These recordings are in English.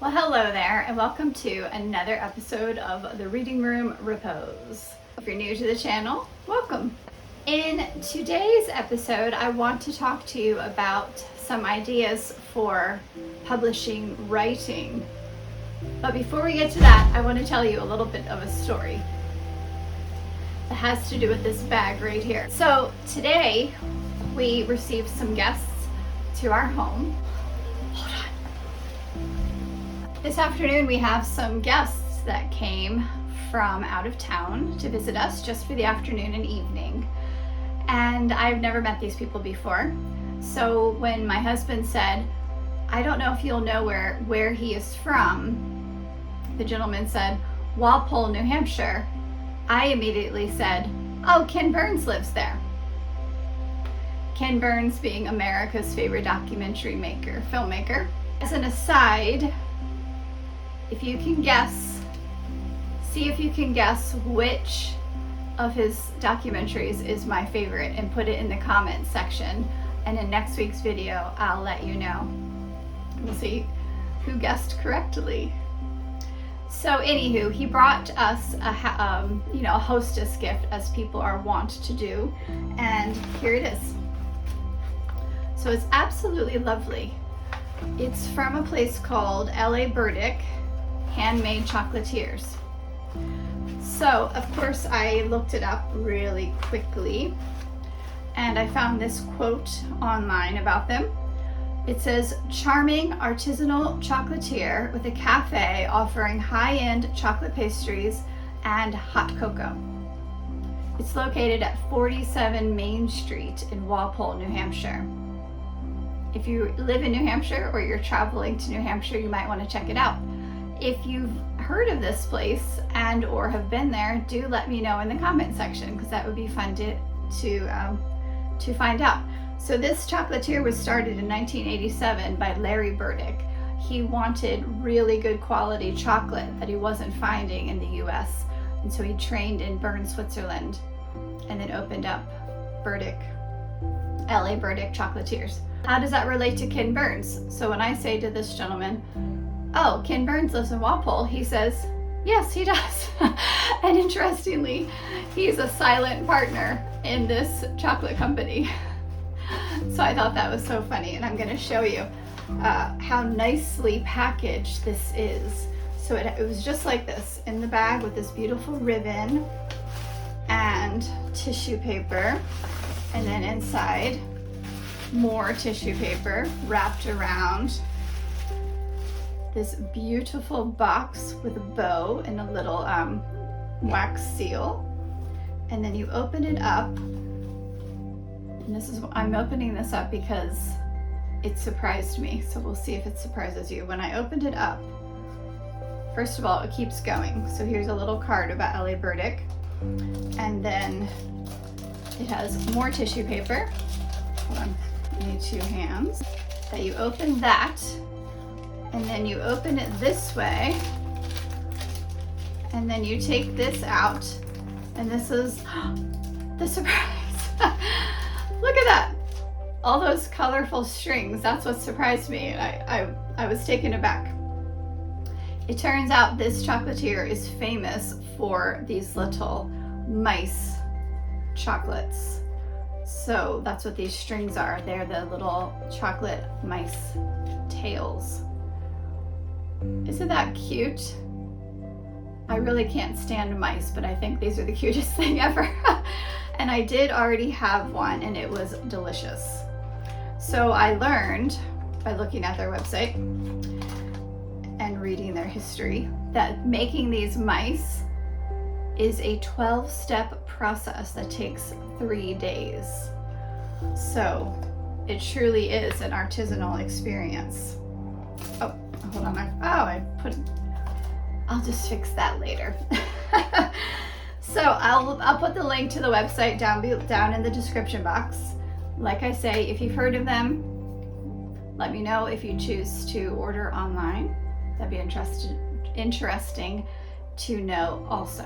Well, hello there, and welcome to another episode of the Reading Room Repose. If you're new to the channel, welcome. In today's episode, I want to talk to you about some ideas for publishing writing. But before we get to that, I want to tell you a little bit of a story that has to do with this bag right here. So today, we received some guests to our home. This afternoon we have some guests that came from out of town to visit us just for the afternoon and evening. And I've never met these people before. So when my husband said, I don't know if you'll know where he is from, the gentleman said, Walpole, New Hampshire. I immediately said, oh, Ken Burns lives there. Ken Burns being America's favorite documentary filmmaker. As an aside, if you can guess, see if you can guess which of his documentaries is my favorite and put it in the comments section. And in next week's video, I'll let you know. We'll see who guessed correctly. So anywho, he brought us a hostess gift, as people are wont to do. And here it is. So it's absolutely lovely. It's from a place called L.A. Burdick, Handmade Chocolatiers. So of course I looked it up really quickly and I found this quote online about them. It says, charming artisanal chocolatier with a cafe offering high-end chocolate pastries and hot cocoa. It's located at 47 Main Street in Walpole, New Hampshire. If you live in New Hampshire or you're traveling to New Hampshire, you might want to check it out. If you've heard of this place and or have been there, do let me know in the comment section, because that would be fun to find out. So this chocolatier was started in 1987 by Larry Burdick. He wanted really good quality chocolate that he wasn't finding in the US, and so he trained in Bern, Switzerland, and then opened up L.A. Burdick Chocolatiers. How does that relate to Ken Burns? So when I say to this gentleman, oh, Ken Burns lives in Walpole, he says, yes, he does. And interestingly, he's a silent partner in this chocolate company. So I thought that was so funny, and I'm going to show you how nicely packaged this is. So it was just like this in the bag with this beautiful ribbon and tissue paper, and then inside more tissue paper wrapped around this beautiful box with a bow and a little wax seal. And then you open it up, and I'm opening this up because it surprised me, so we'll see if it surprises you. When I opened it up, first of all, it keeps going. So here's a little card about L.A. Burdick, and then it has more tissue paper. Hold on, I need two hands. That you open that, and then you open it this way, and then you take this out, and this is the surprise. Look at that, all those colorful strings. That's what surprised me, and I was taken aback. It turns out this chocolatier is famous for these little mice chocolates. So that's what these strings are. They're the little chocolate mice tails. Isn't that cute? I really can't stand mice, but I think these are the cutest thing ever. And I did already have one, and it was delicious. So I learned by looking at their website and reading their history that making these mice is a 12-step process that takes 3 days. So it truly is an artisanal experience. Oh, hold on. I'll just fix that later. So I'll put the link to the website down in the description box. Like I say, if you've heard of them, let me know if you choose to order online. That'd be interesting to know also.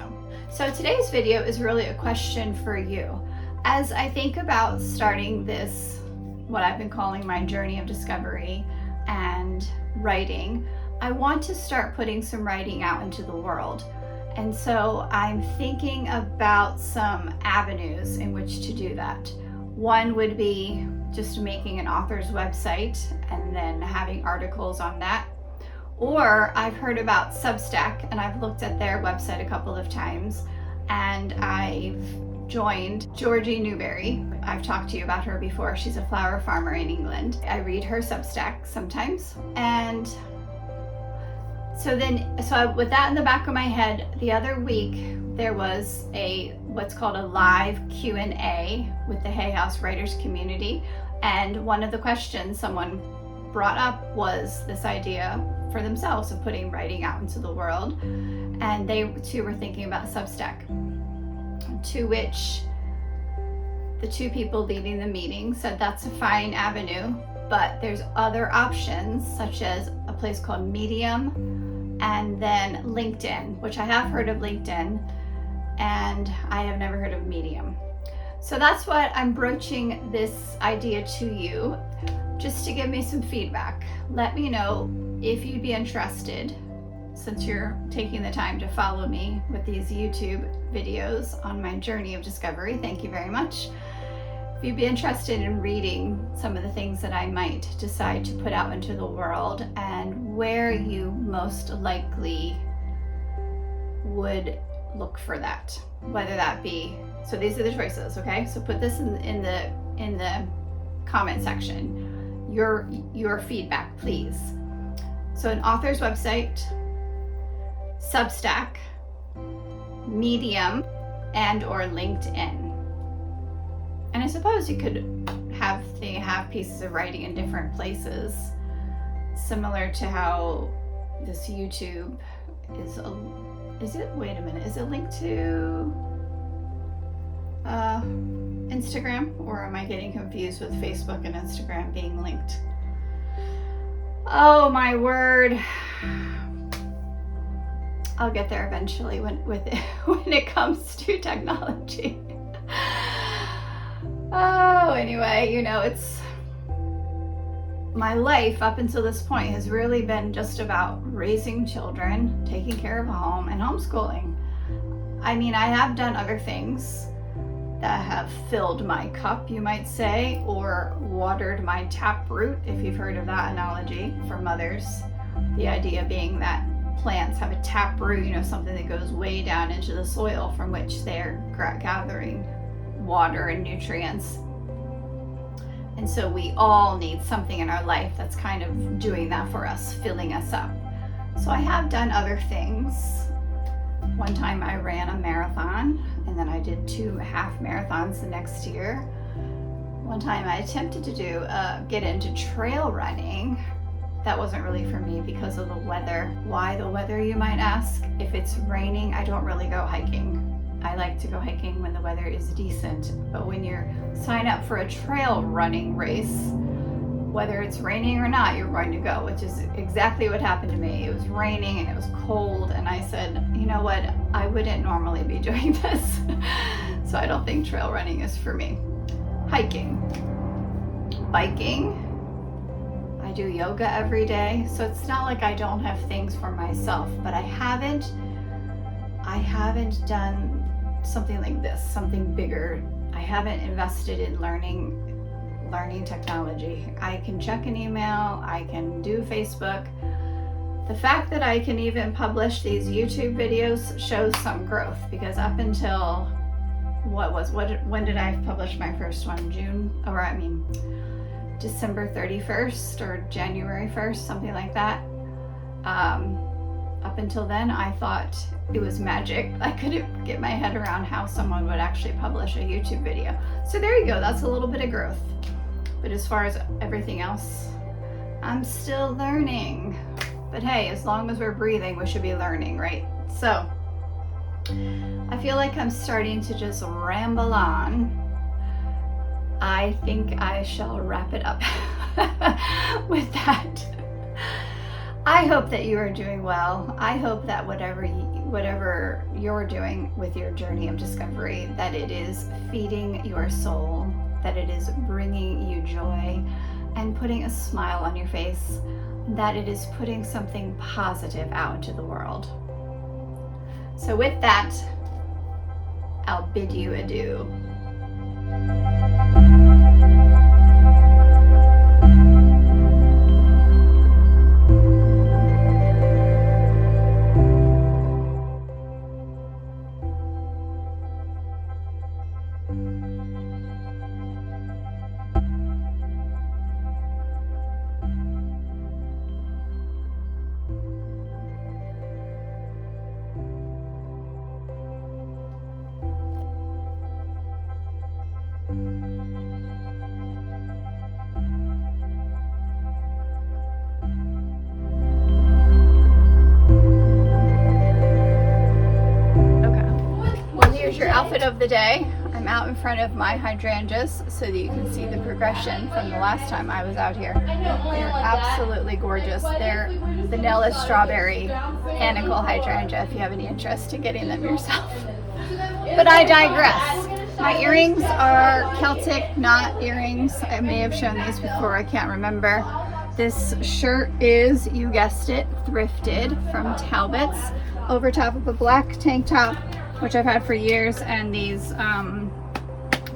So today's video is really a question for you. As I think about starting this, what I've been calling my journey of discovery and writing, I want to start putting some writing out into the world. And so I'm thinking about some avenues in which to do that. One would be just making an author's website and then having articles on that. Or I've heard about Substack, and I've looked at their website a couple of times, and I've joined Georgie Newberry. I've talked to you about her before. She's a flower farmer in England. I read her Substack sometimes. And so with that in the back of my head, the other week there was what's called a live Q&A with the Hay House Writers community. And one of the questions someone brought up was this idea for themselves of putting writing out into the world. And they too were thinking about Substack, to which the two people leading the meeting said that's a fine avenue, but there's other options such as a place called Medium and then LinkedIn, which I have heard of LinkedIn, and I have never heard of Medium. So that's what I'm broaching this idea to you, just to give me some feedback. Let me know if you'd be interested, since you're taking the time to follow me with these YouTube videos on my journey of discovery. Thank you very much. If you'd be interested in reading some of the things that I might decide to put out into the world and where you most likely would look for that, whether that be, so these are the choices, okay? So put this in the comment section, your feedback, please. So an author's website, Substack, Medium, and or LinkedIn. And I suppose you could have pieces of writing in different places, similar to how this YouTube is it linked to Instagram, or am I getting confused with Facebook and Instagram being linked? Oh my word. I'll get there eventually when it comes to technology. Oh, anyway, it's my life up until this point has really been just about raising children, taking care of a home, and homeschooling. I mean, I have done other things that have filled my cup, you might say, or watered my taproot, if you've heard of that analogy for mothers. The idea being that plants have a taproot, something that goes way down into the soil from which they're gathering water and nutrients. And so we all need something in our life that's kind of doing that for us, filling us up. So I have done other things. One time I ran a marathon, and then I did 2 half marathons the next year. One time I attempted to get into trail running. That wasn't really for me because of the weather. Why the weather, you might ask? If it's raining, I don't really go hiking. I like to go hiking when the weather is decent. But when you sign up for a trail running race, whether it's raining or not, you're going to go, which is exactly what happened to me. It was raining and it was cold, and I said, you know what? I wouldn't normally be doing this. So I don't think trail running is for me. Hiking. Biking. I do yoga every day, so it's not like I don't have things for myself, but I haven't done something like this, something bigger. I haven't invested in learning technology. I can check an email, I can do Facebook. The fact that I can even publish these YouTube videos shows some growth, because up until when did I publish my first one? December 31st or January 1st, something like that. Up until then, I thought it was magic. I couldn't get my head around how someone would actually publish a YouTube video. So there you go, that's a little bit of growth. But as far as everything else, I'm still learning. But hey, as long as we're breathing, we should be learning, right? So I feel like I'm starting to just ramble on. I think I shall wrap it up with that. I hope that you are doing well. I hope that whatever you're doing with your journey of discovery, that it is feeding your soul, that it is bringing you joy, and putting a smile on your face, that it is putting something positive out into the world. So with that, I'll bid you adieu. Here's your outfit of the day. I'm out in front of my hydrangeas so that you can see the progression from the last time I was out here. They're absolutely gorgeous. They're vanilla strawberry panicle hydrangea if you have any interest in getting them yourself. But I digress. My earrings are Celtic knot earrings. I may have shown these before, I can't remember. This shirt is, you guessed it, thrifted from Talbot's, over top of a black tank top, which I've had for years, and these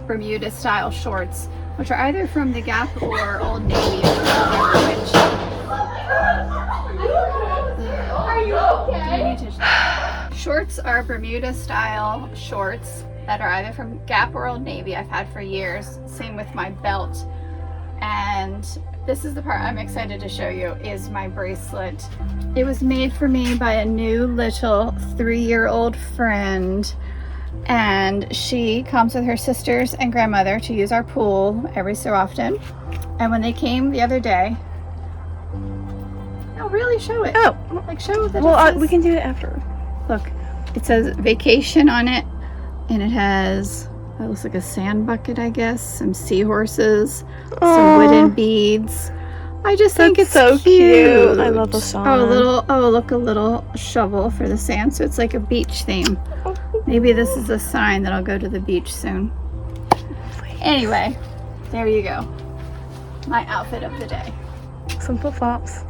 Bermuda style shorts, which are either from the Gap or Old Navy. Are you okay? Shorts are Bermuda style shorts that are either from Gap or Old Navy. I've had for years. Same with my belt. And this is the part I'm excited to show you, is my bracelet. It was made for me by a new little 3-year-old friend, and she comes with her sisters and grandmother to use our pool every so often. And when they came the other day, no, really show it. Oh, like show that. Well, we can do it after. Look, it says vacation on it, and it has, that looks like a sand bucket, I guess, some seahorses, some wooden beads. I just think it's so cute. I love the song. Look, a little shovel for the sand. So it's like a beach theme. Maybe this is a sign that I'll go to the beach soon. Anyway, there you go. My outfit of the day. Some flip-flops.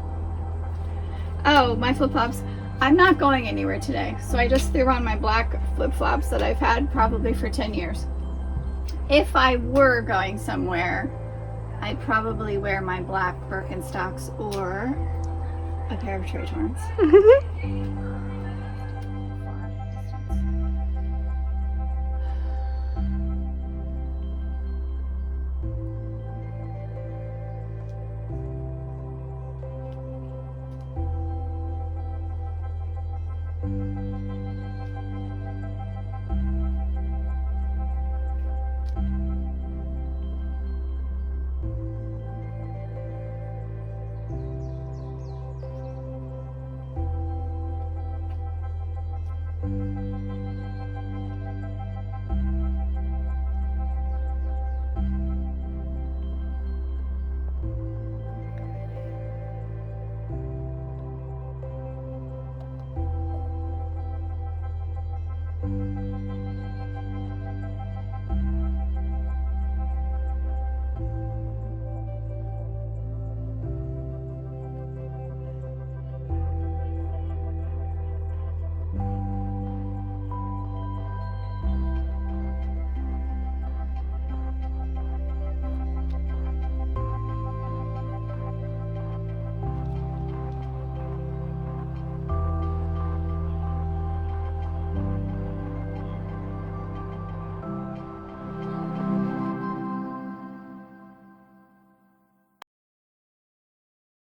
Oh, my flip-flops. I'm not going anywhere today, so I just threw on my black flip-flops that I've had probably for 10 years. If I were going somewhere, I'd probably wear my black Birkenstocks or a pair of Trey Torrents.